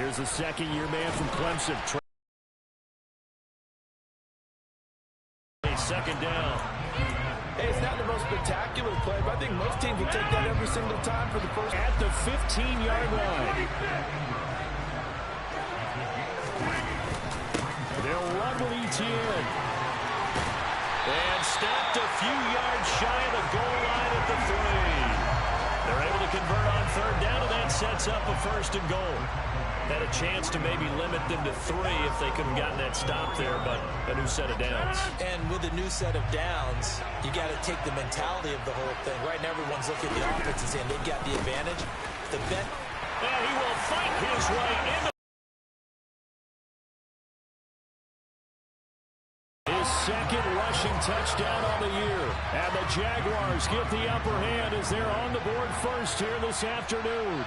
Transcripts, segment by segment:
Here's a second-year man from Clemson. Second down. Hey, it's not the most spectacular play, but I think most teams will take that every single time for the first. At the 15-yard line. They'll run with Etienne. And stopped a few yards shy of the goal line at the 3. They're able to convert on third down, and that sets up a first and goal. Had a chance to maybe limit them to 3 if they could have gotten that stop there, but a new set of downs. And with a new set of downs, you got to take the mentality of the whole thing. Right now, everyone's looking at the offense and saying they've got the advantage. The bet. And he will fight his way into his second rushing touchdown on the year. And the Jaguars get the upper hand as they're on the board first here this afternoon.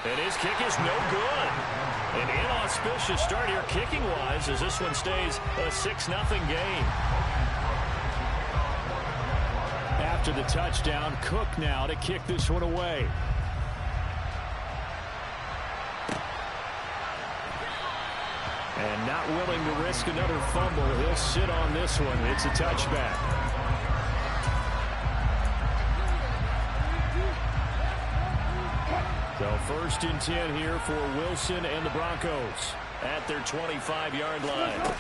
And his kick is no good. An inauspicious start here kicking-wise as this one stays a 6-0 game. After the touchdown, Cook now to kick this one away. And not willing to risk another fumble. He'll sit on this one. It's a touchback. So first and 10 here for Wilson and the Broncos at their 25-yard line.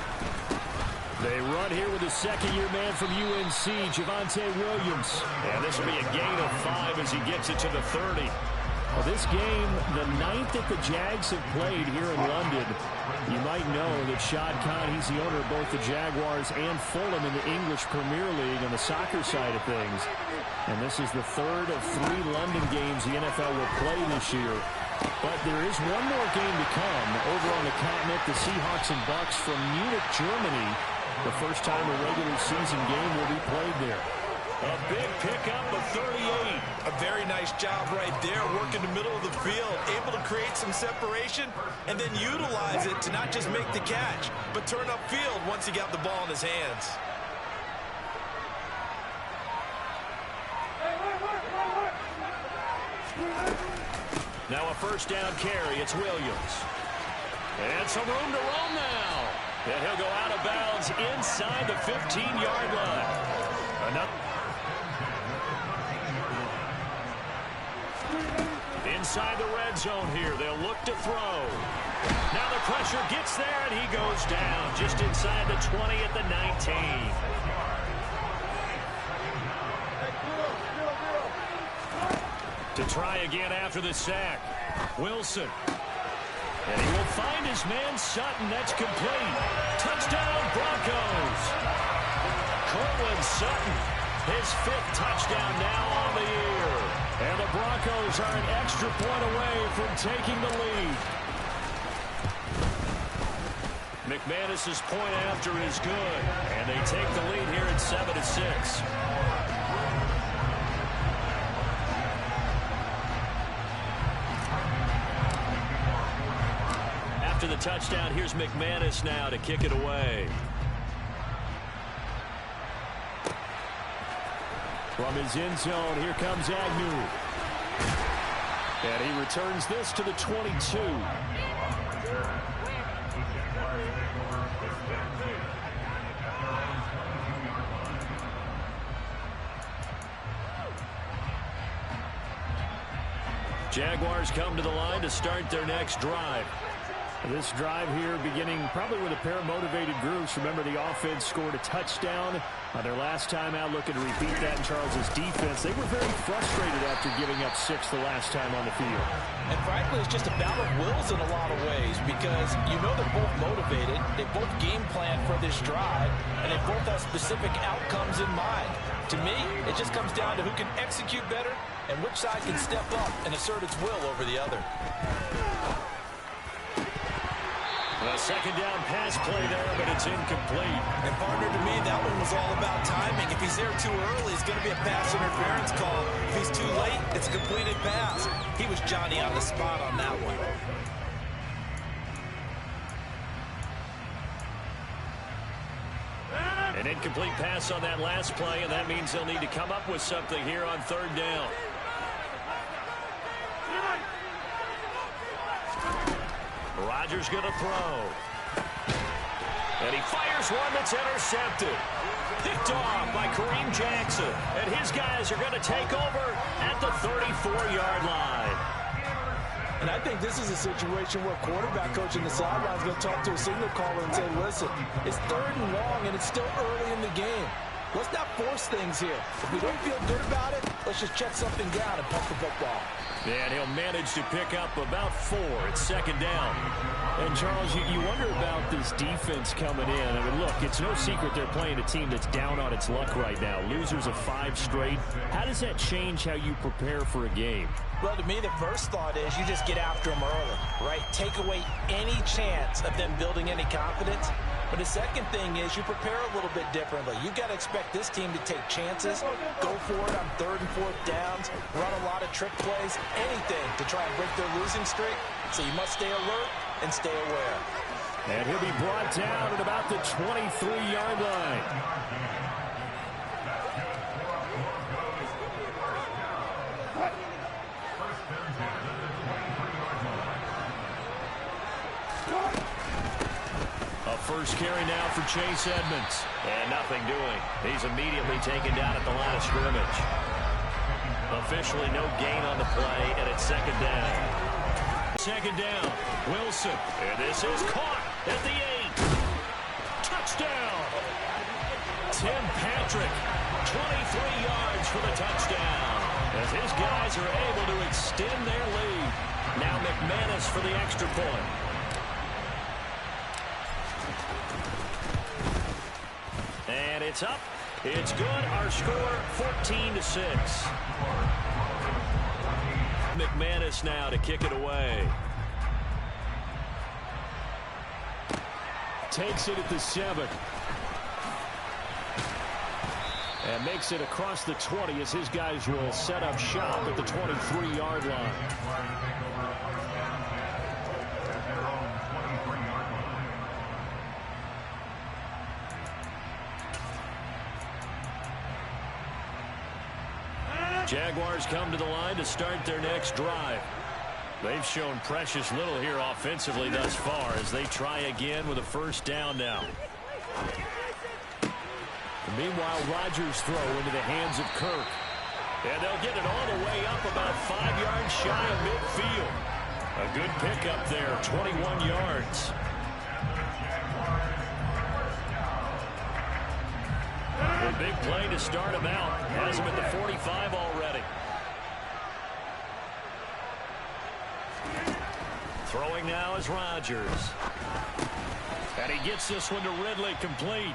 They run here with a second-year man from UNC, Javonte Williams. And this will be a gain of 5 as he gets it to the 30. Well, this game, the 9th that the Jags have played here in London. You might know that Shad Khan, he's the owner of both the Jaguars and Fulham in the English Premier League on the soccer side of things. And this is the 3rd of 3 London games the NFL will play this year. But there is one more game to come over on the continent, the Seahawks and Bucks from Munich, Germany. The first time a regular season game will be played there. A big pickup of 38. A very nice job right there, working the middle of the field, able to create some separation and then utilize it to not just make the catch, but turn upfield once he got the ball in his hands. Now a first down carry. It's Williams. And some room to roam now. And he'll go out of bounds inside the 15-yard line. Another. Inside the red zone here. They'll look to throw. Now the pressure gets there, and he goes down just inside the 20 at the 19. To try again after the sack. Wilson. And he will find his man Sutton. That's complete. Touchdown, Broncos. Cortland Sutton, his 5th touchdown now on the year. And the Broncos are an extra point away from taking the lead. McManus's point after is good. And they take the lead here at 7-6. After the touchdown, here's McManus now to kick it away. From his end zone, here comes Agnew. And he returns this to the 22. Jaguars come to the line to start their next drive. This drive here beginning probably with a pair of motivated groups. Remember, the offense scored a touchdown their last time out, looking to repeat that in Charles's defense. They were very frustrated after giving up 6 the last time on the field. And frankly, it's just a battle of wills in a lot of ways because you know they're both motivated. They both game plan for this drive, and they both have specific outcomes in mind. To me, it just comes down to who can execute better and which side can step up and assert its will over the other. A second down pass play there, but it's incomplete. And partner, to me, that one was all about timing. If he's there too early, it's going to be a pass interference call. If he's too late, it's a completed pass. He was Johnny on the spot on that one. An incomplete pass on that last play, and that means they'll need to come up with something here on third down. Rodgers going to throw. And he fires one that's intercepted. Picked off by Kareem Jackson. And his guys are going to take over at the 34-yard line. And I think this is a situation where quarterback coach in the sideline is going to talk to a signal caller and say, listen, it's 3rd and long, and it's still early in the game. Let's not force things here. If we don't feel good about it, let's just check something down and punt the football. And he'll manage to pick up about 4. It's 2nd down. And, Charles, you wonder about this defense coming in. I mean, look, it's no secret they're playing a team that's down on its luck right now. Losers of 5 straight. How does that change how you prepare for a game? Well, to me, the first thought is you just get after them early, right? Take away any chance of them building any confidence. But the second thing is you prepare a little bit differently. You've got to expect this team to take chances, go for it on 3rd and 4th downs, run a lot of trick plays, anything to try and break their losing streak. So you must stay alert and stay aware. And he'll be brought down at about the 23-yard line. First carry now for Chase Edmonds. And nothing doing. He's immediately taken down at the line of scrimmage. Officially no gain on the play, and it's 2nd down. 2nd down. Wilson. And this is caught at the 8. Touchdown. Tim Patrick. 23 yards for the touchdown. As his guys are able to extend their lead. Now McManus for the extra point. And it's up. It's good. Our score, 14-6. McManus now to kick it away. Takes it at the 7. And makes it across the 20 as his guys will set up shop at the 23-yard line. Jaguars come to the line to start their next drive. They've shown precious little here offensively thus far as they try again with a 1st down now. Meanwhile, Rodgers throw into the hands of Kirk. And they'll get it all the way up about 5 yards shy of midfield. A good pickup there, 21 yards. A big play to start him out. Has him at the 45 already. Throwing now is Rodgers. And he gets this one to Ridley complete.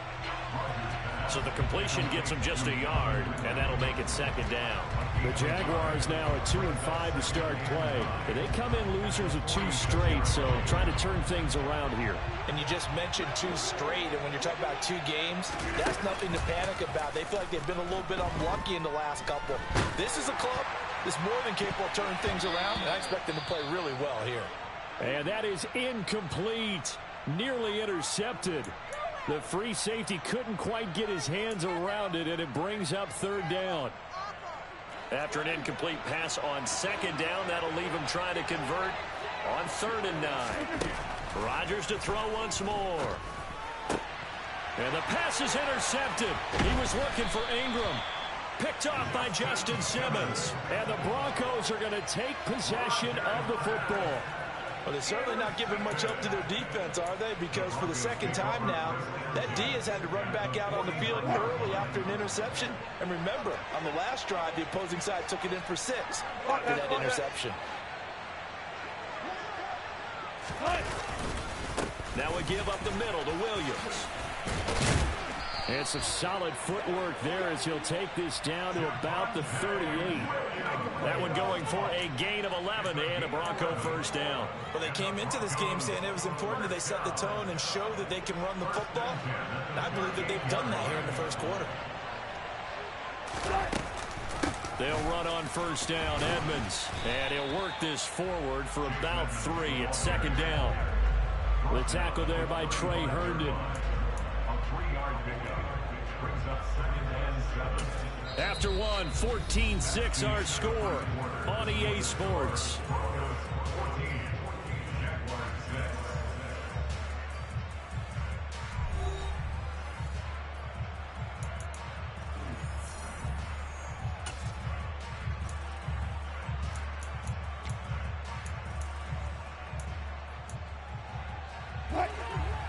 So the completion gets him just a yard, and that'll make it 2nd down. The Jaguars now at 2-5 to start play. And they come in losers of 2 straight, so trying to turn things around here. And you just mentioned 2 straight, and when you're talking about 2 games, that's nothing to panic about. They feel like they've been a little bit unlucky in the last couple. This is a club that's more than capable of turning things around, and I expect them to play really well here. And that is incomplete. Nearly intercepted. The free safety couldn't quite get his hands around it, and it brings up 3rd down. After an incomplete pass on 2nd down, that'll leave him trying to convert on 3rd and 9. Rodgers to throw once more. And the pass is intercepted. He was looking for Ingram. Picked off by Justin Simmons. And the Broncos are going to take possession of the football. Well, they're certainly not giving much help to their defense, are they? Because for the 2nd time now, that D has had to run back out on the field early after an interception. And remember, on the last drive, the opposing side took it in for 6 after that interception. Now we give up the middle to Williams. And some solid footwork there as he'll take this down to about the 38. That one going for a gain of 11 and a Bronco 1st down. Well, they came into this game saying it was important that they set the tone and show that they can run the football. And I believe that they've done that here in the 1st quarter. They'll run on 1st down, Edmonds. And he'll work this forward for about 3 at 2nd down. The tackle there by Trey Herndon. After one, 14-6 our score on EA Sports.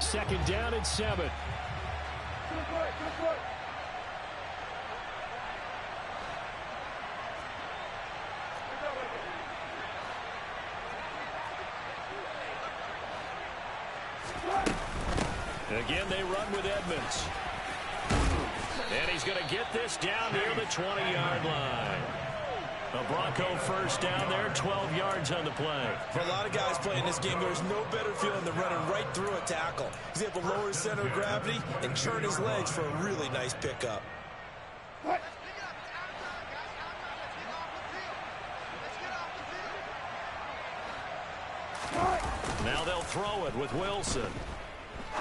second down and 7. Again, they run with Edmonds. And he's going to get this down near the 20-yard line. A Bronco first down there, 12 yards on the play. For a lot of guys playing this game, there's no better feeling than running right through a tackle. He's able to lower his center of gravity and churn his legs for a really nice pickup. Now they'll throw it with Wilson.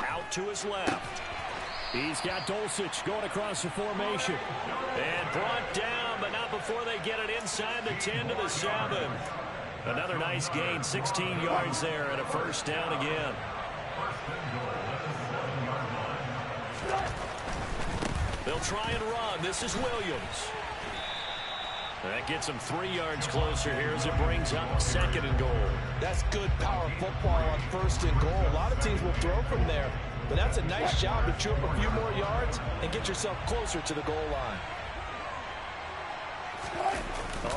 Out to his left. He's got Dulcich going across the formation. And brought down, but not before they get it inside the 10 to the 7. Another nice gain, 16 yards there, and a first down again. They'll try and run. This is Williams. That gets him 3 yards closer here as it brings up second and goal. That's good power football on first and goal. A lot of teams will throw from there, but that's a nice job to chew up a few more yards and get yourself closer to the goal line.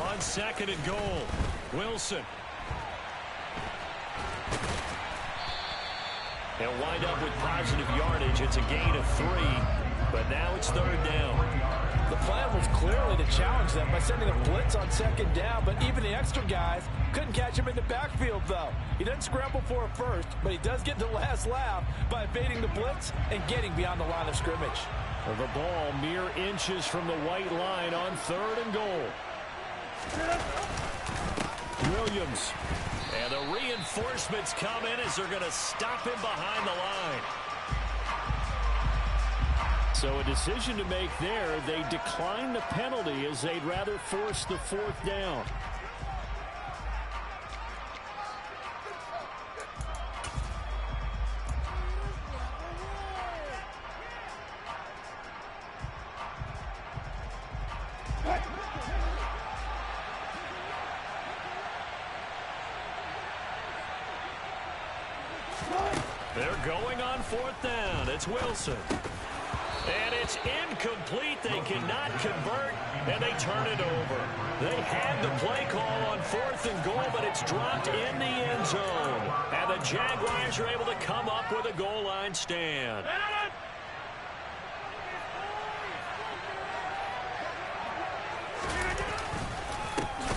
On second and goal, Wilson. They'll wind up with positive yardage. It's a gain of 3, but now it's third down. The plan was clearly to challenge them by sending a blitz on second down, but even the extra guys couldn't catch him in the backfield, though. He doesn't scramble for a first, but he does get the last laugh by evading the blitz and getting beyond the line of scrimmage. The ball mere inches from the white line on third and goal. Williams. And the reinforcements come in as they're going to stop him behind the line. So a decision to make there. They decline the penalty as they'd rather force the fourth down. They're going on fourth down. It's Wilson. And it's incomplete. They cannot convert, and they turn it over. They had the play call on fourth and goal, but it's dropped in the end zone. And the Jaguars are able to come up with a goal line stand.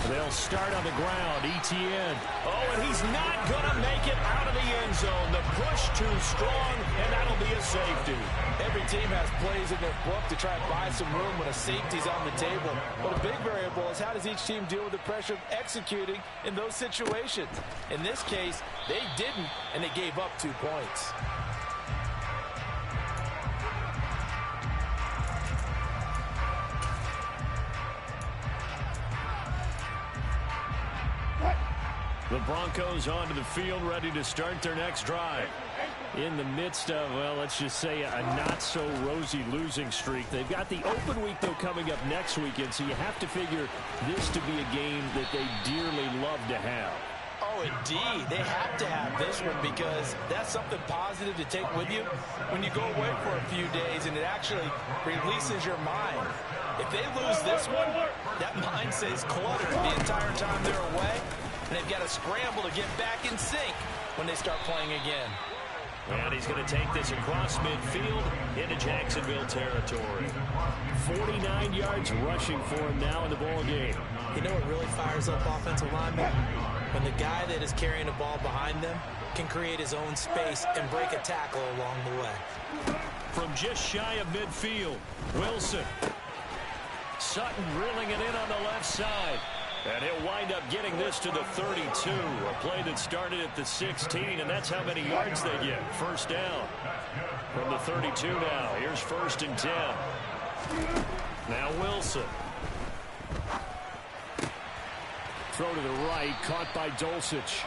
They'll start on the ground. Etienne. Oh, and he's not going to make it out of the end zone. The push too strong, and that'll be a safety. Every team has plays in their book to try and buy some room when a safety's on the table. But a big variable is how does each team deal with the pressure of executing in those situations. In this case, they didn't, and they gave up 2 points. The Broncos onto the field, ready to start their next drive. In the midst of, well, let's just say a not-so-rosy losing streak. They've got the open week, though, coming up next weekend, so you have to figure this to be a game that they dearly love to have. Oh, indeed. They have to have this one because that's something positive to take with you when you go away for a few days, and it actually releases your mind. If they lose this one, that mind stays cluttered the entire time they're away. And they've got to scramble to get back in sync when they start playing again. And he's going to take this across midfield into Jacksonville territory. 49 yards rushing for him now in the ball game. You know what really fires up offensive linemen? When the guy that is carrying the ball behind them can create his own space and break a tackle along the way. From just shy of midfield, Wilson. Sutton reeling it in on the left side. And he'll wind up getting this to the 32, a play that started at the 16, and that's how many yards they get. First down from the 32 now. Here's first and 10. Now Wilson. Throw to the right, caught by Dulcich.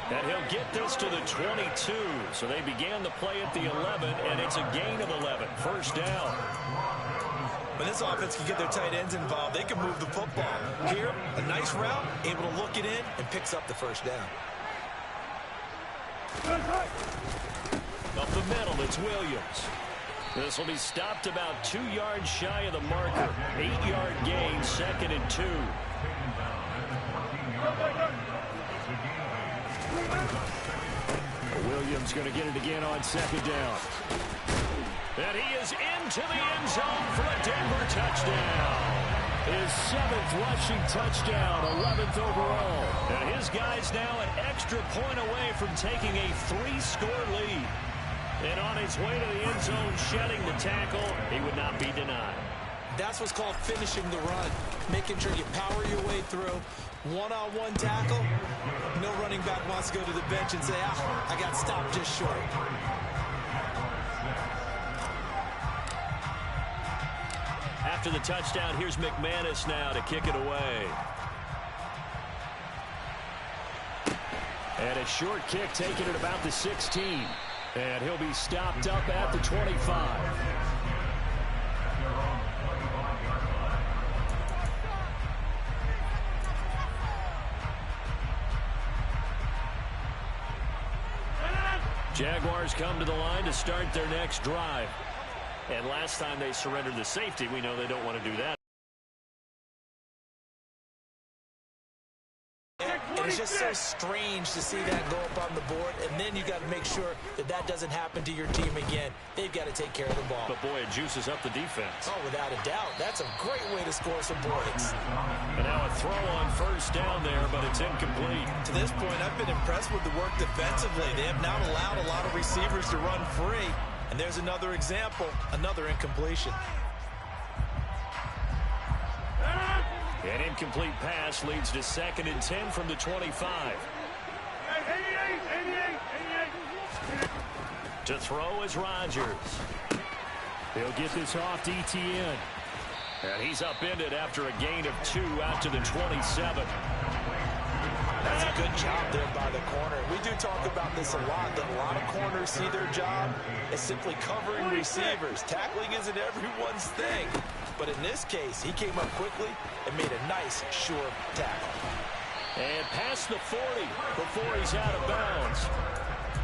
And he'll get this to the 22. So they began the play at the 11, and it's a gain of 11. First down. When this offense can get their tight ends involved, they can move the football. Here, a nice route, able to look it in, and picks up the first down. Up the middle. It's Williams. This will be stopped about 2 yards shy of the marker. 8-yard gain, 2nd and 2. Williams going to get it again on 2nd down. And he is into the end zone for a Denver touchdown. His 7th rushing touchdown, 11th overall. And his guy's now an extra point away from taking a 3-score lead. And on his way to the end zone, shedding the tackle, he would not be denied. That's what's called finishing the run, making sure you power your way through. One-on-one tackle, no running back wants to go to the bench and say, I got stopped just short. After the touchdown, here's McManus now to kick it away. And a short kick taken at about the 16. And he'll be stopped up at the 25. Jaguars come to the line to start their next drive. And last time they surrendered the safety, we know they don't want to do that. And it's just so strange to see that go up on the board, and then you got to make sure that that doesn't happen to your team again. They've got to take care of the ball. But boy, it juices up the defense. Oh, without a doubt. That's a great way to score some points. And now a throw on 1st down there, but it's incomplete. To this point, I've been impressed with the work defensively. They have not allowed a lot of receivers to run free. And there's another example, another incompletion. An incomplete pass leads to 2nd and 10 from the 25. To throw is Rodgers. He'll get this off to ETN. And he's upended after a gain of 2 out to the 27. That's a good job there by the corner. We do talk about this a lot, that a lot of corners see their job as simply covering receivers. Tackling isn't everyone's thing. But in this case, he came up quickly and made a nice, sure tackle. And past the 40 before he's out of bounds.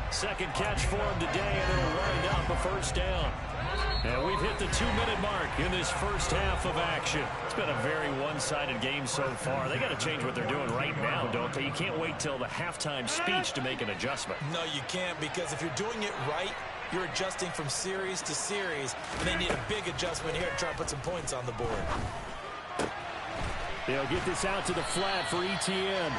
2nd catch for him today, and it'll wind up a 1st down. And we've hit the 2-minute mark in this first half of action. It's been a very one-sided game so far. They got to change what they're doing right now, don't they? You can't wait till the halftime speech to make an adjustment. No, you can't, because if you're doing it right, you're adjusting from series to series, and they need a big adjustment here to try to put some points on the board. They'll get this out to the flat for ETN.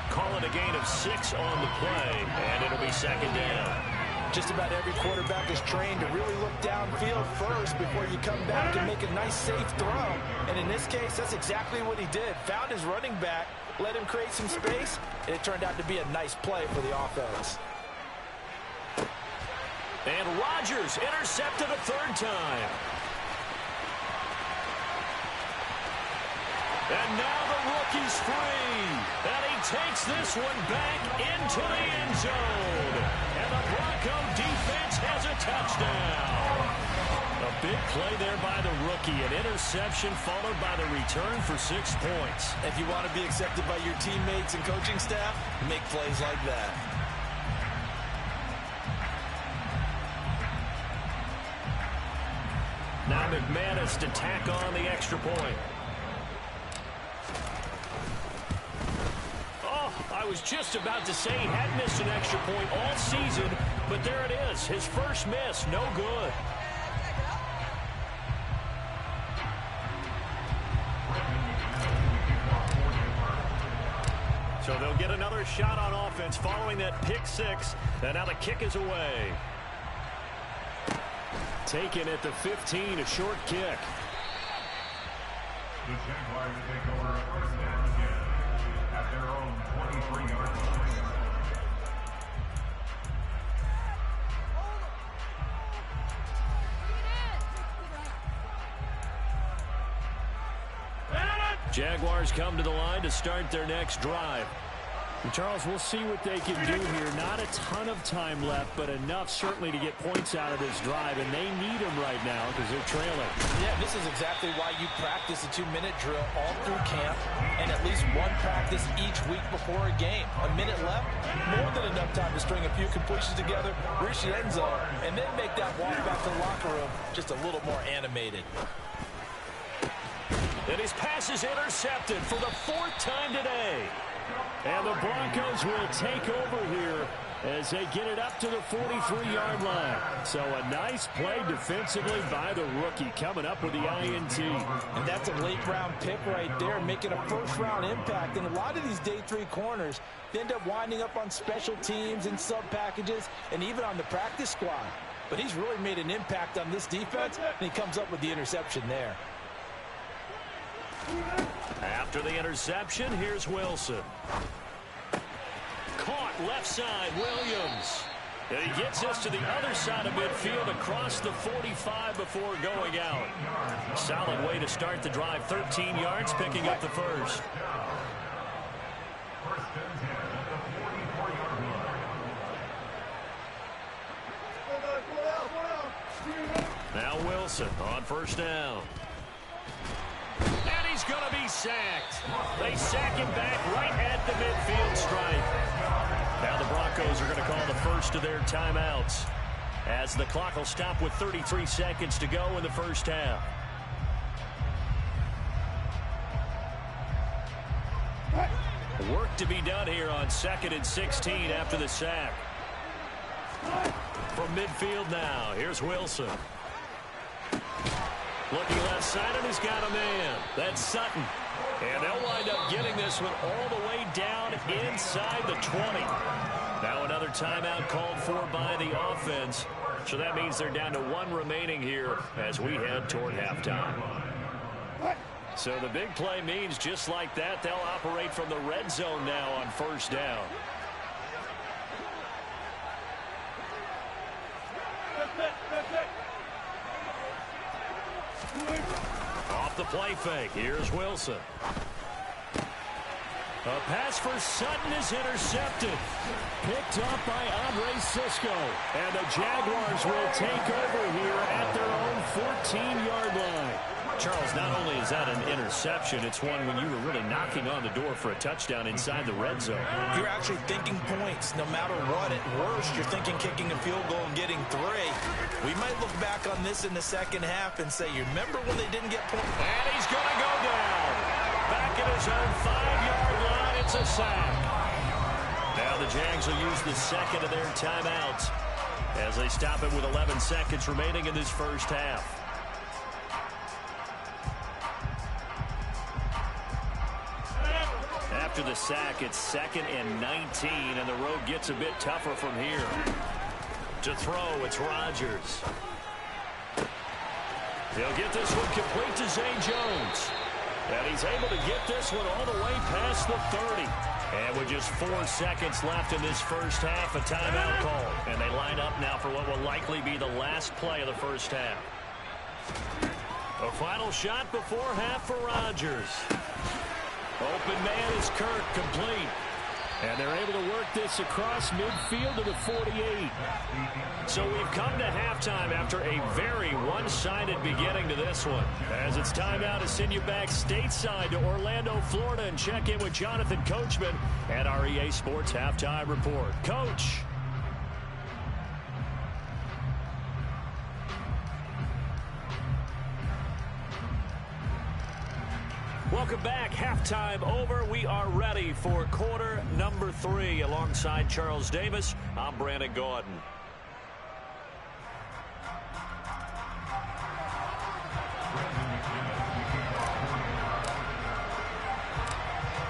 Call it a gain of 6 on the play, and it'll be 2nd down. Just about every quarterback is trained to really look downfield first before you come back and make a nice, safe throw. And in this case, that's exactly what he did. Found his running back, let him create some space, and it turned out to be a nice play for the offense. And Rodgers intercepted a 3rd time. And now the rookie's free. And he takes this one back into the end zone. And the Bronco defense has a touchdown. A big play there by the rookie. An interception followed by the return for 6 points. If you want to be accepted by your teammates and coaching staff, make plays like that. Now McManus to tack on the extra point. I was just about to say he had missed an extra point all season, but there it is. His first miss, no good. So they'll get another shot on offense following that pick 6. And now the kick is away. Taken at the 15, a short kick. The Jaguars take over a 1st down again at their own 23-yard line. Jaguars come to the line to start their next drive. And Charles, we'll see what they can do here. Not a ton of time left, but enough certainly to get points out of this drive, and they need them right now because they're trailing. Yeah, this is exactly why you practice a 2-minute drill all through camp and at least one practice each week before a game. A minute left, more than enough enough time to string a few completions together, reach the end zone, and then make that walk back to the locker room just a little more animated. And his pass is intercepted for the 4th time today. And the Broncos will take over here as they get it up to the 43-yard line. So a nice play defensively by the rookie, coming up with the INT. And that's a late-round pick right there, making a first-round impact. And a lot of these day 3 corners end up winding up on special teams and sub-packages and even on the practice squad. But he's really made an impact on this defense, and he comes up with the interception there. After the interception, here's Wilson. Caught left side, Williams. And he gets us to the other side of midfield across the 45 before going out. Solid way to start the drive. 13 yards, picking up the first. Now Wilson on first down. And he's going to be sacked. They sack him back right at the midfield stripe. Now the Broncos are going to call the first of their timeouts, as the clock will stop with 33 seconds to go in the first half. Work to be done here on 2nd and 16 after the sack. From midfield now, here's Wilson. Looking left side, and he's got a man. That's Sutton. And they'll wind up getting this one all the way down inside the 20. Now another timeout called for by the offense. So that means they're down to 1 remaining here as we head toward halftime. So the big play means just like that, they'll operate from the red zone now on first down. Off the play fake, here's Wilson. A pass for Sutton is intercepted. Picked up by Andre Sisco. And the Jaguars will take over here at their own 14-yard line. Charles, not only is that an interception, it's one when you were really knocking on the door for a touchdown inside the red zone. You're actually thinking points no matter what. At worst, you're thinking kicking a field goal and getting 3. We might look back on this in the second half and say, you remember when they didn't get points? And he's going to go down. Back at his own 5-yard line, it's a sack. Now the Jags will use the second of their timeouts as they stop it with 11 seconds remaining in this first half. After the sack, it's 2nd and 19, and the road gets a bit tougher from here. To throw, it's Rodgers. He'll get this one complete to Zay Jones. And he's able to get this one all the way past the 30. And with just 4 seconds left in this first half, a timeout call. And they line up now for what will likely be the last play of the first half. A final shot before half for Rodgers. Open man is Kirk, complete. And they're able to work this across midfield to the 48. So we've come to halftime after a very one-sided beginning to this one. As it's time now to send you back stateside to Orlando, Florida, and check in with Jonathan Coachman at our EA Sports Halftime Report. Coach. Welcome back. Halftime over. We are ready for quarter number 3. Alongside Charles Davis, I'm Brandon Gordon.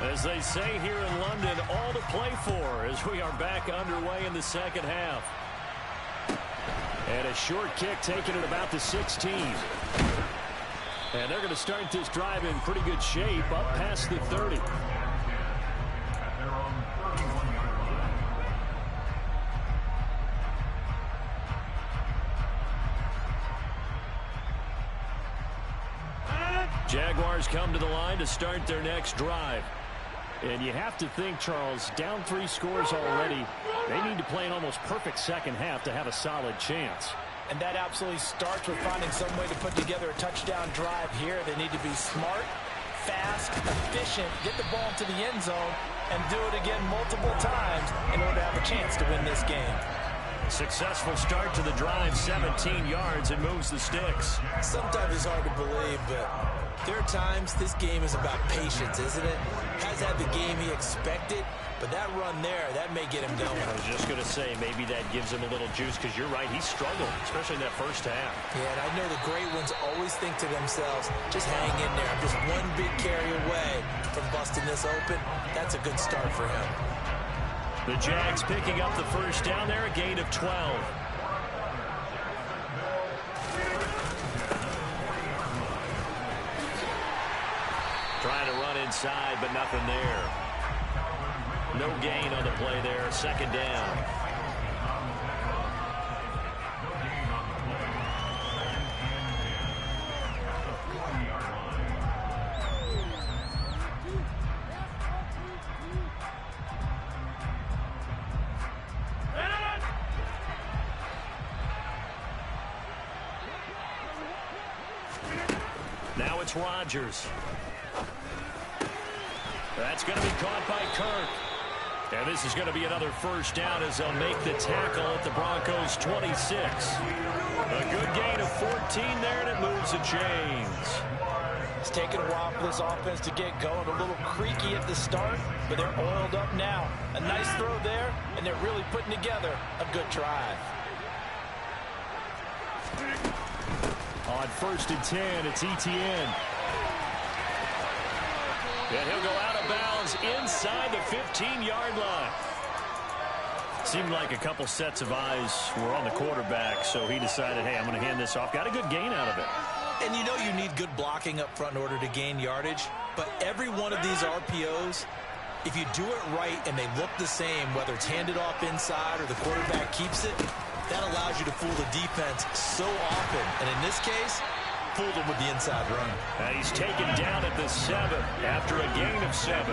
As they say here in London, all to play for as we are back underway in the second half. And a short kick taken at about the 16. And they're going to start this drive in pretty good shape, up past the 30. Jaguars come to the line to start their next drive. And you have to think, Charles, down 3 scores already. They need to play an almost perfect second half to have a solid chance. And that absolutely starts with finding some way to put together a touchdown drive here. They need to be smart, fast, efficient, get the ball to the end zone, and do it again multiple times in order to have a chance to win this game. Successful start to the drive, 17 yards, and moves the sticks. Sometimes it's hard to believe, but there are times this game is about patience, isn't it? Has had the game he expected, but that run there, that may get him going. I was just going to say, maybe that gives him a little juice, because you're right, he struggled, especially in that first half. Yeah, and I know the great ones always think to themselves, just hang in there. I'm just one big carry away from busting this open. That's a good start for him. The Jags picking up the first down there, a gain of 12. Trying to run inside, but nothing there. No gain on the play there, second down. Now it's Rodgers. That's going to be caught by Kirk. And this is going to be another first down as they'll make the tackle at the Broncos' 26. A good gain of 14 there, and it moves the chains. It's taken a while for this offense to get going. A little creaky at the start, but they're oiled up now. A nice throw there, and they're really putting together a good drive. On 1st and 10, it's Etienne. And he'll go out of bounds inside the 15-yard line. Seemed like a couple sets of eyes were on the quarterback, so he decided, hey, I'm going to hand this off. Got a good gain out of it. And you know you need good blocking up front in order to gain yardage, but every one of these RPOs, if you do it right and they look the same, whether it's handed off inside or the quarterback keeps it, that allows you to fool the defense so often. And in this case, fooled him with the inside run. And he's taken down at the 7 after a gain of 7.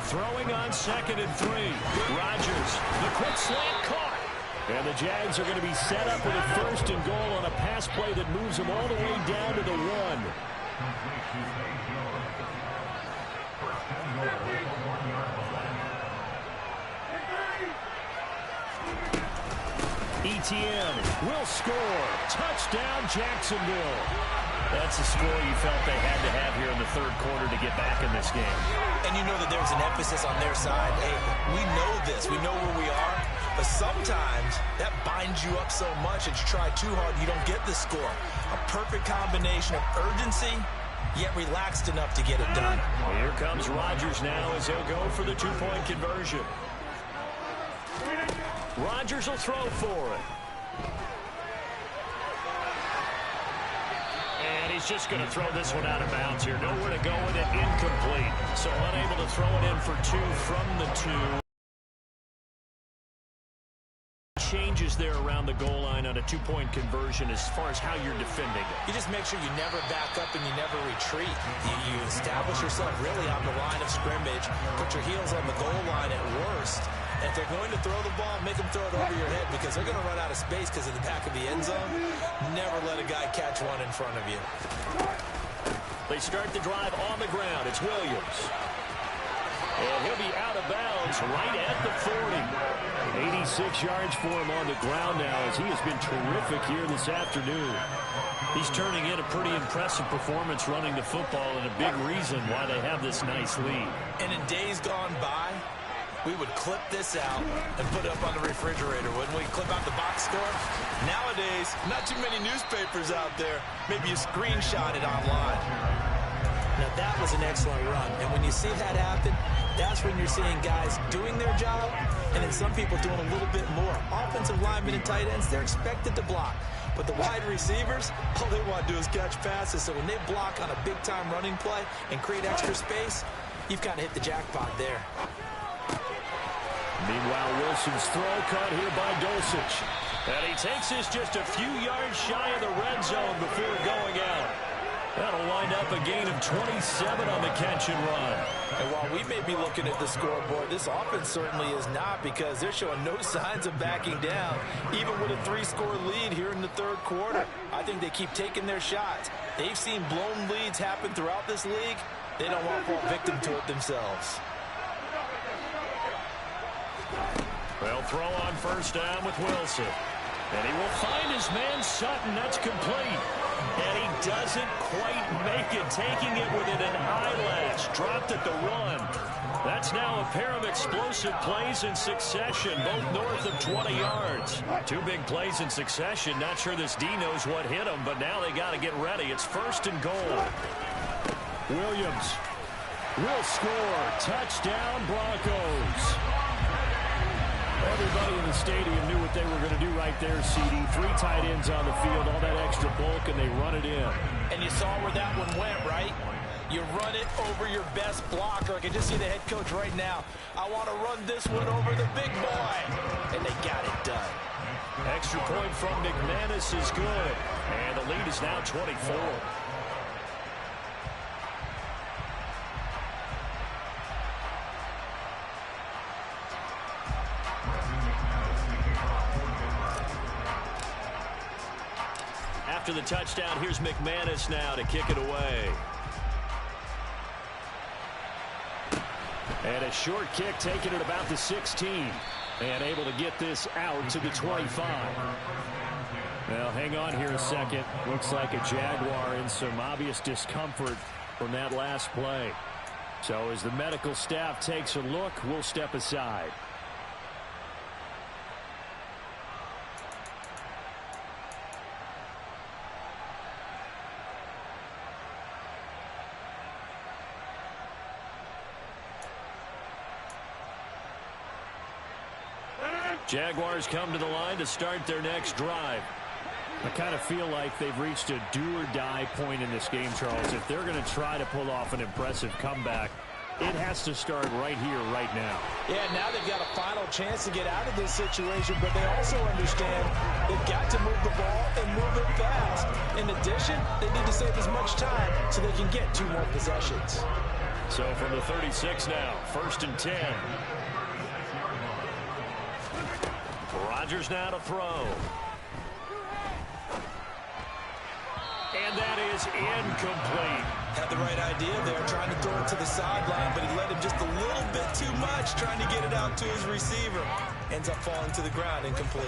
Throwing on 2nd and 3. Rodgers, the quick slant caught. And the Jags are going to be set up with a 1st and goal on a pass play that moves them all the way down to the 1. Etienne will score. Touchdown, Jacksonville. That's a score you felt they had to have here in the 3rd quarter to get back in this game. And you know that there's an emphasis on their side. Hey, we know this. We know where we are. But sometimes that binds you up so much that you try too hard, you don't get the score. A perfect combination of urgency, yet relaxed enough to get it done. Here comes Rodgers now as he'll go for the 2-point conversion. Rodgers will throw for it. And he's just going to throw this one out of bounds here. Nowhere to go with it, incomplete. So unable to throw it in for 2 from the 2. Changes there around the goal line on a 2-point conversion as far as how you're defending it. You just make sure you never back up and you never retreat. You establish yourself really on the line of scrimmage, put your heels on the goal line at worst. And if they're going to throw the ball, make them throw it over your head because they're going to run out of space because of the back of the end zone. Never let a guy catch one in front of you. They start the drive on the ground. It's Williams. And he'll be out of bounds right at the 40. 86 yards for him on the ground now as he has been terrific here this afternoon. He's turning in a pretty impressive performance running the football and a big reason why they have this nice lead. And in days gone by, we would clip this out and put it up on the refrigerator, wouldn't we? Clip out the box score. Nowadays, not too many newspapers out there. Maybe you screenshot it online. Now, that was an excellent run. And when you see that happen, that's when you're seeing guys doing their job and then some people doing a little bit more. Offensive linemen and tight ends, they're expected to block. But the wide receivers, all they want to do is catch passes. So when they block on a big-time running play and create extra space, you've kind of hit the jackpot there. Meanwhile, Wilson's throw caught here by Dulcich. And he takes this just a few yards shy of the red zone before going out. That'll wind up a gain of 27 on the catch and run. And while we may be looking at the scoreboard, this offense certainly is not because they're showing no signs of backing down, even with a 3-score lead here in the 3rd quarter. I think they keep taking their shots. They've seen blown leads happen throughout this league, They don't want to fall victim to it themselves. They'll throw on first down with Wilson. And he will find his man Sutton. That's complete. And he doesn't quite make it, taking it within an eyelash. Dropped at the 1. That's now a pair of explosive plays in succession, both north of 20 yards. 2 big plays in succession. Not sure this D knows what hit him, but now they got to get ready. It's first and goal. Williams will score. Touchdown, Broncos. Everybody in the stadium knew what they were going to do right there, CD. 3 tight ends on the field, all that extra bulk, and they run it in. And you saw where that one went, right? You run it over your best blocker. I can just see the head coach right now. I want to run this one over the big boy. And they got it done. Extra point from McManus is good. And the lead is now 24. After the touchdown, here's McManus now to kick it away. And a short kick taken at about the 16. And able to get this out to the 25. Well, hang on here a second. Looks like a Jaguar in some obvious discomfort from that last play. So as the medical staff takes a look, we'll step aside. Jaguars come to the line to start their next drive. I kind of feel like they've reached a do-or-die point in this game, Charles. If they're going to try to pull off an impressive comeback, it has to start right here, right now. Yeah, now they've got a final chance to get out of this situation, but they also understand they've got to move the ball and move it fast. In addition, they need to save as much time so they can get 2 more possessions. So from the 36 now, first and 10. Rodgers now to throw. And that is incomplete. Had the right idea there, trying to throw it to the sideline, but he let him just a little bit too much, trying to get it out to his receiver. Ends up falling to the ground, incomplete.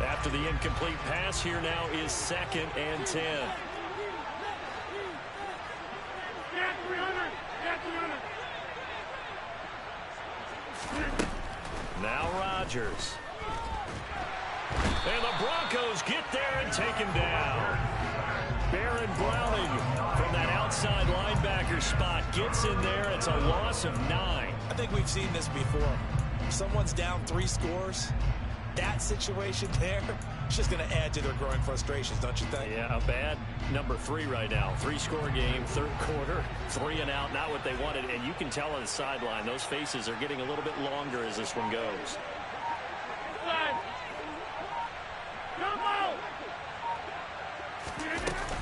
After the incomplete pass, here now is second and 10. Now Rodgers. And the Broncos get there and take him down. Baron Browning from that outside linebacker spot gets in there. It's a loss of 9. I think we've seen this before. Someone's down 3 scores. That situation there, it's just going to add to their growing frustrations, don't you think? Yeah, a bad number 3 right now. 3-score game, third quarter, 3 and out, not what they wanted. And you can tell on the sideline, those faces are getting a little bit longer as this one goes.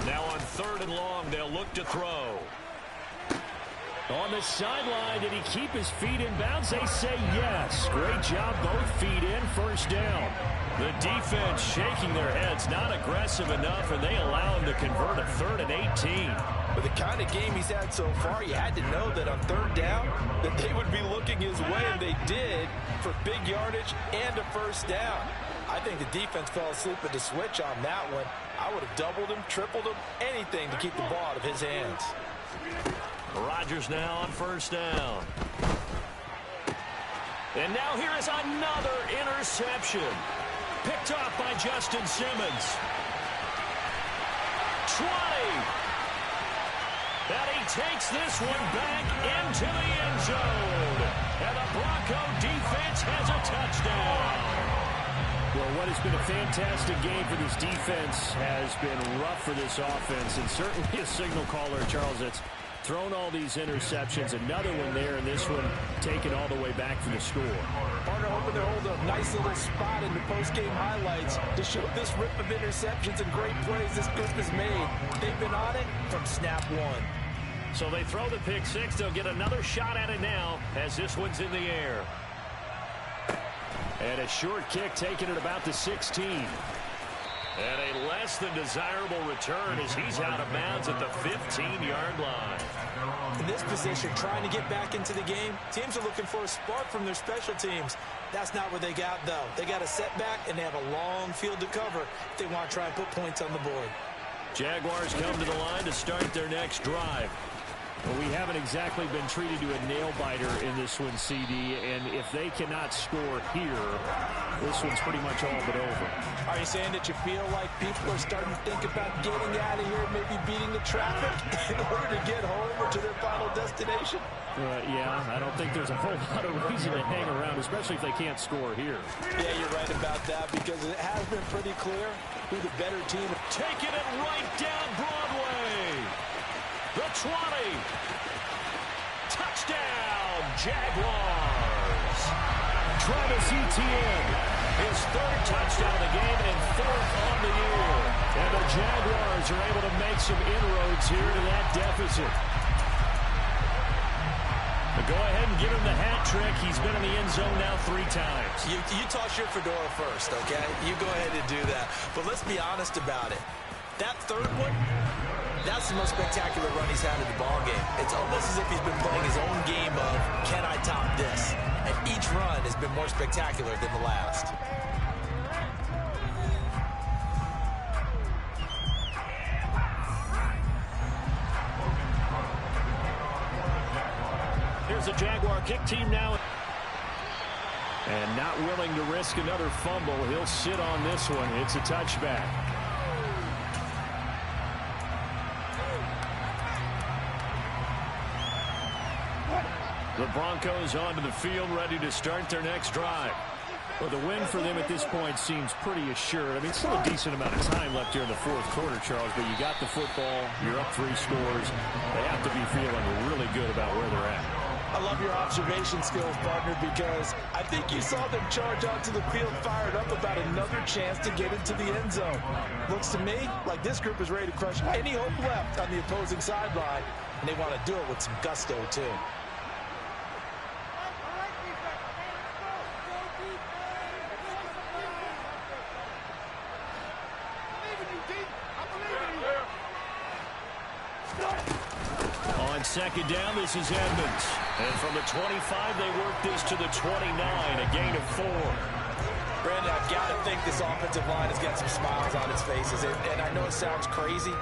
Now on 3rd and long, they'll look to throw. On the sideline, did he keep his feet in bounds? They say yes. Great job, both feet in, first down. The defense shaking their heads, not aggressive enough, and they allow him to convert a 3rd and 18. With the kind of game he's had so far, you had to know that on 3rd down, that they would be looking his way, and they did, for big yardage and a first down. I think the defense fell asleep at the switch on that one. I would have doubled him, tripled him, anything to keep the ball out of his hands. Rodgers now on first down. And now here is another interception. Picked off by Justin Simmons. 20. And he takes this one back into the end zone. And the Bronco defense has a touchdown. Well, what has been a fantastic game for this defense has been rough for this offense, and certainly a signal caller, Charles, that's thrown all these interceptions. Another one there, and this one taken all the way back for the score. Partner hoping they're holding a nice little spot in the post-game highlights to show this rip of interceptions and great plays this group has made. They've been on it from snap 1. So they throw the pick 6. They'll get another shot at it now as this one's in the air. And a short kick taken at about the 16. And a less than desirable return as he's out of bounds at the 15-yard line. In this position, trying to get back into the game, teams are looking for a spark from their special teams. That's not what they got, though. They got a setback, and they have a long field to cover if they want to try and put points on the board. Jaguars come to the line to start their next drive. Well, we haven't exactly been treated to a nail-biter in this one, CD, and if they cannot score here, this one's pretty much all but over. Are you saying that you feel like people are starting to think about getting out of here, maybe beating the traffic in order to get home or to their final destination? Yeah, I don't think there's a whole lot of reason to hang around, especially if they can't score here. Yeah, you're right about that, because it has been pretty clear who the better team is. Taking it right down Broadway. The 20. Touchdown, Jaguars. Travis Etienne, his third touchdown of the game and fourth on the year. And the Jaguars are able to make some inroads here to that deficit. But go ahead and give him the hat trick. He's been in the end zone now 3 times. You toss your fedora first, okay? You go ahead and do that. But let's be honest about it. That third one, that's the most spectacular run he's had in the ballgame. It's almost as if he's been playing his own game of, can I top this? And each run has been more spectacular than the last. Here's the Jaguar kick team now. And not willing to risk another fumble. He'll sit on this one. It's a touchback. The Broncos onto the field, ready to start their next drive. Well, the win for them at this point seems pretty assured. I mean, still a decent amount of time left here in the fourth quarter, Charles, but you got the football, you're up 3 scores. They have to be feeling really good about where they're at. I love your observation skills, partner, because I think you saw them charge onto the field fired up about another chance to get into the end zone. Looks to me like this group is ready to crush any hope left on the opposing sideline, and they want to do it with some gusto, too. On second down, this is Edmonds. And from the 25, they work this to the 29, a gain of 4. Brandon, I've got to think this offensive line has got some smiles on its faces. And I know it sounds crazy,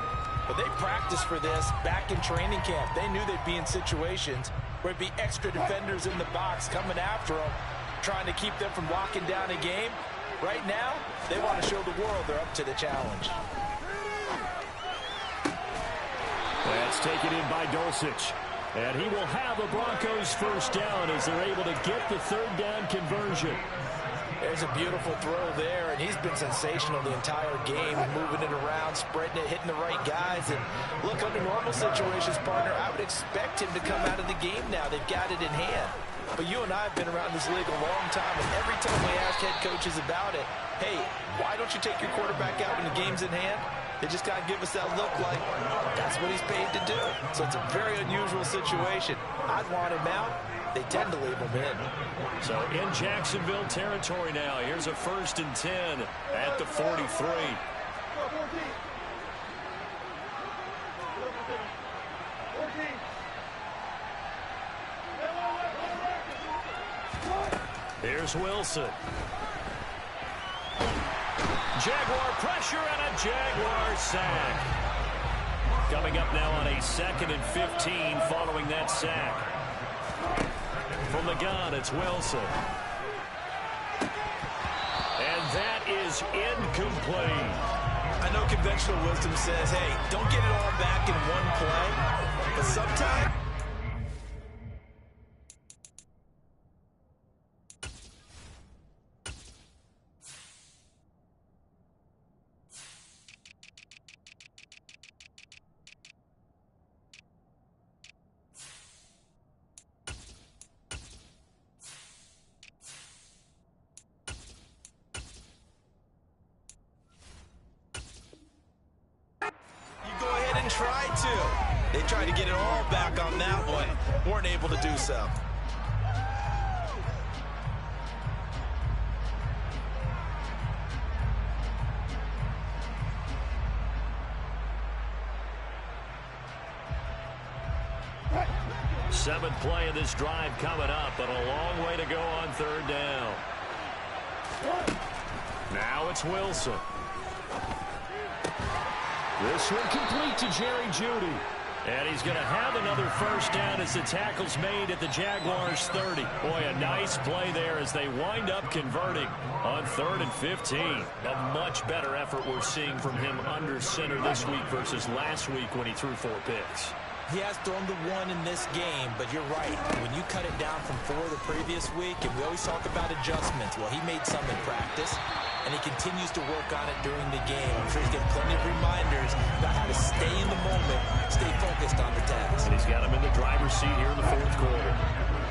but they practiced for this back in training camp. They knew they'd be in situations where it'd be extra defenders in the box coming after them, trying to keep them from locking down a game. Right now, they want to show the world they're up to the challenge. That's taken in by Dulcich. And he will have the Broncos first down as they're able to get the third down conversion. There's a beautiful throw there, and he's been sensational the entire game, moving it around, spreading it, hitting the right guys. And look, under normal situations, partner, I would expect him to come out of the game now. They've got it in hand. But you and I have been around this league a long time, and every time we ask head coaches about it, hey, why don't you take your quarterback out when the game's in hand? They just kind of give us that look like that's what he's paid to do. So it's a very unusual situation. I'd want him out. They tend to leave him in. So in Jacksonville territory now. Here's a 1st and 10 at the 43. Here's Wilson. Jaguar pressure and a Jaguar sack. Coming up now on a 2nd and 15 following that sack. From the gun, it's Wilson. And that is incomplete. I know conventional wisdom says, hey, don't get it all back in one play. But sometimes tried to. They tried to get it all back on that one. Weren't able to do so. Seventh play of this drive coming up, but a long way to go on third down. Now it's Wilson. This one complete to Jerry Jeudy. And he's going to have another first down as the tackle's made at the Jaguars' 30. Boy, a nice play there as they wind up converting on 3rd and 15. A much better effort we're seeing from him under center this week versus last week when he threw 4 picks. He has thrown the 1 in this game, but you're right. When you cut it down from 4 the previous week, and we always talk about adjustments, well, he made some in practice, and he continues to work on it during the game. I'm sure he's getting plenty of reminders about how to stay in the moment, stay focused on the task. And he's got him in the driver's seat here in the 4th quarter.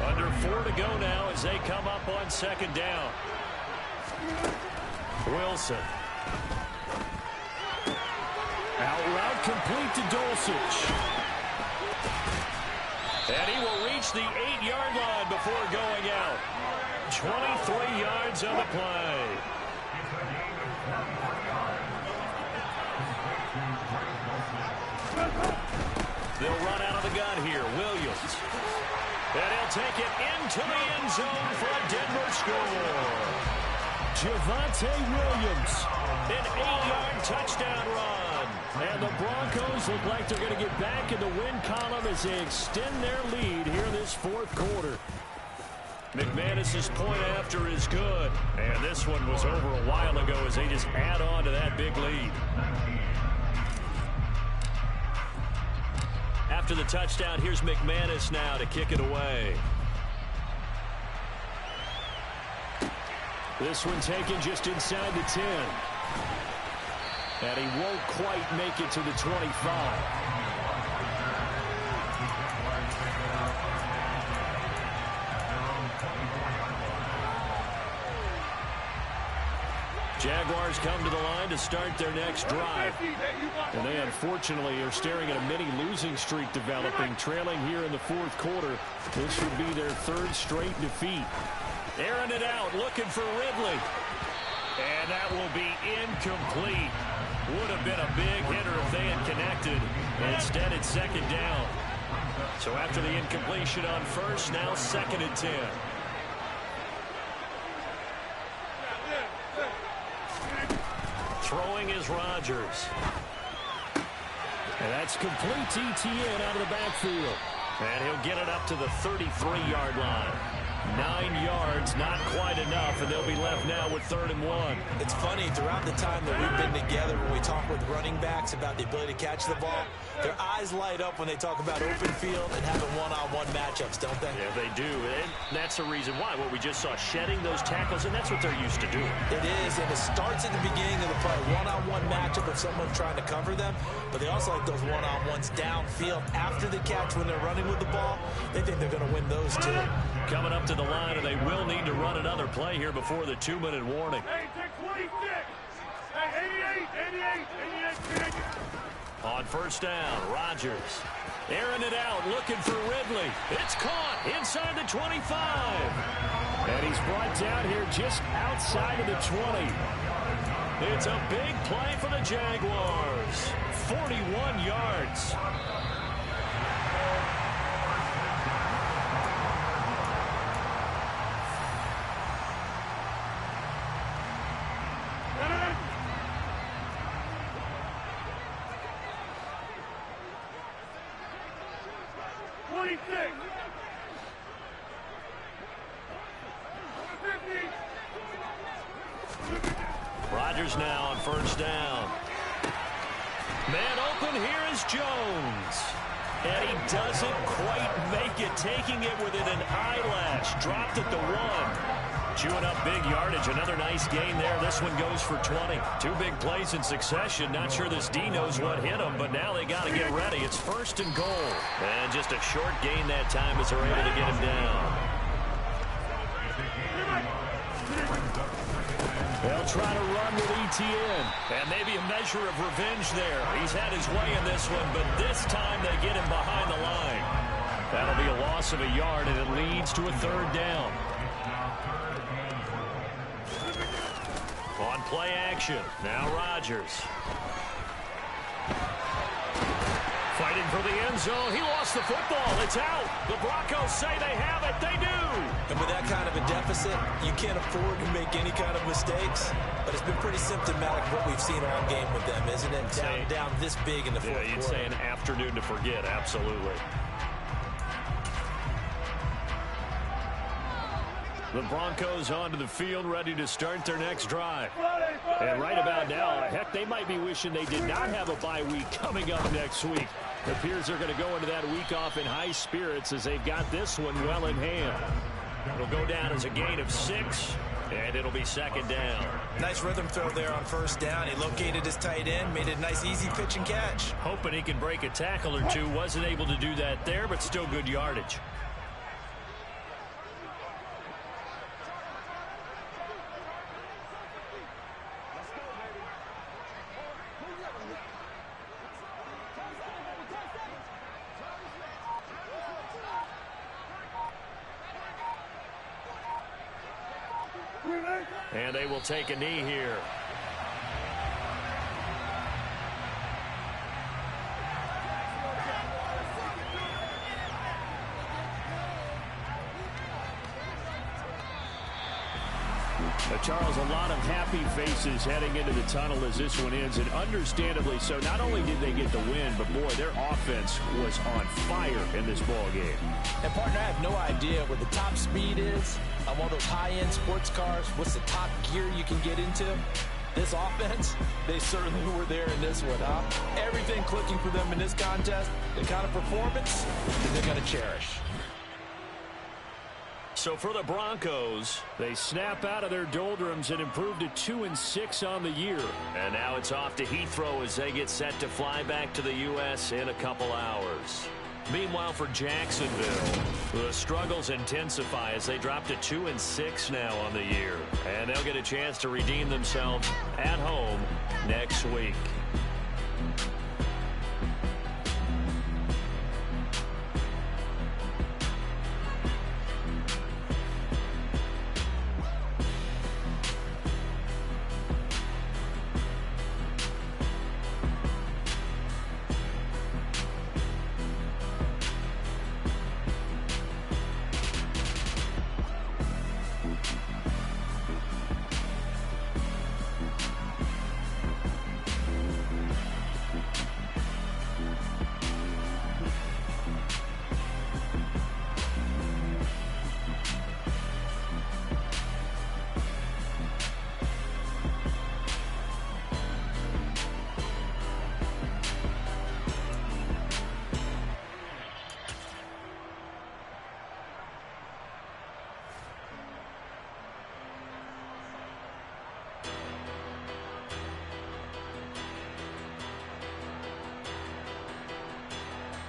Under 4 to go now as they come up on 2nd down. Wilson. Out route complete to Dulcich. And he will reach the 8-yard line before going out. 23 yards on the play. They'll run out of the gun here. Williams. And he'll take it into the end zone for a Denver score. Javonte Williams. An 8-yard touchdown run. And the Broncos look like they're going to get back in the win column as they extend their lead here in this 4th quarter. McManus's point after is good. And this one was over a while ago as they just add on to that big lead. After the touchdown, here's McManus now to kick it away. This one taken just inside the 10. And he won't quite make it to the 25. Jaguars come to the line to start their next drive. And they unfortunately are staring at a mini losing streak developing, trailing here in the 4th quarter. This would be their 3rd straight defeat. Airing it out, looking for Ridley. And that will be incomplete. Would have been a big hitter if they had connected. Instead, it's 2nd down. So after the incompletion on 1st, now 2nd and 10. Throwing is Rodgers. And that's complete to ETN out of the backfield. And he'll get it up to the 33-yard line. 9 yards, not quite enough, and they'll be left now with 3rd and 1. It's funny, throughout the time that we've been together, when we talk with running backs about the ability to catch the ball, their eyes light up when they talk about open field and having one-on-one matchups, don't they? Yeah, they do, and that's the reason why. What we just saw, shedding those tackles, and that's what they're used to doing. It is, and it starts at the beginning of the play. One-on-one matchup with someone trying to cover them, but they also like those one-on-ones downfield after the catch when they're running with the ball. They think they're going to win those, too. Coming up to the line, and they will need to run another play here before the 2-minute warning. Hey, take 26. Hey, 88. On 1st down, Rodgers. Airing it out, looking for Ridley. It's caught inside the 25. And he's brought down here just outside of the 20. It's a big play for the Jaguars. 41 yards. Rodgers now on 1st down. Man open, here is Jones. And he doesn't quite make it, taking it within an eyelash. Dropped at the 1. Chewing up big yardage. Another nice gain there. This one goes for 20. 2 big plays in succession. Not sure this D knows what hit him, but now they got to get ready. It's 1st and goal. And just a short gain that time as they're able to get him down. They'll try to run with ETN. And maybe a measure of revenge there. He's had his way in this one, but this time they get him behind the line. That'll be a loss of a yard, and it leads to a 3rd down. On play action, now Rodgers. Fighting for the end zone. He lost the football. It's out. The Broncos say they have it. They do. And with that kind of a deficit, you can't afford to make any kind of mistakes. But it's been pretty symptomatic of what we've seen all game with them, isn't it? Down this big in the fourth quarter. You'd say an afternoon to forget. Absolutely. The Broncos onto the field, ready to start their next drive. And right about now, heck, they might be wishing they did not have a bye week coming up next week. It appears they're going to go into that week off in high spirits as they've got this one well in hand. It'll go down as a gain of 6, and it'll be second down. Nice rhythm throw there on first down. He located his tight end, made it a nice, easy pitch and catch. Hoping he can break a tackle or two. Wasn't able to do that there, but still good yardage. And they will take a knee here. Charles, a lot of happy faces heading into the tunnel as this one ends, and understandably so. Not only did they get the win, but boy, their offense was on fire in this ball game. And partner, I have no idea what the top speed is on one of those high-end sports cars. What's the top gear you can get into? This offense, they certainly were there in this one, huh? Everything clicking for them in this contest, the kind of performance that they're going to cherish. So for the Broncos, they snap out of their doldrums and improve to 2-6 on the year. And now it's off to Heathrow as they get set to fly back to the U.S. in a couple hours. Meanwhile, for Jacksonville, the struggles intensify as they drop to 2-6 now on the year. And they'll get a chance to redeem themselves at home next week.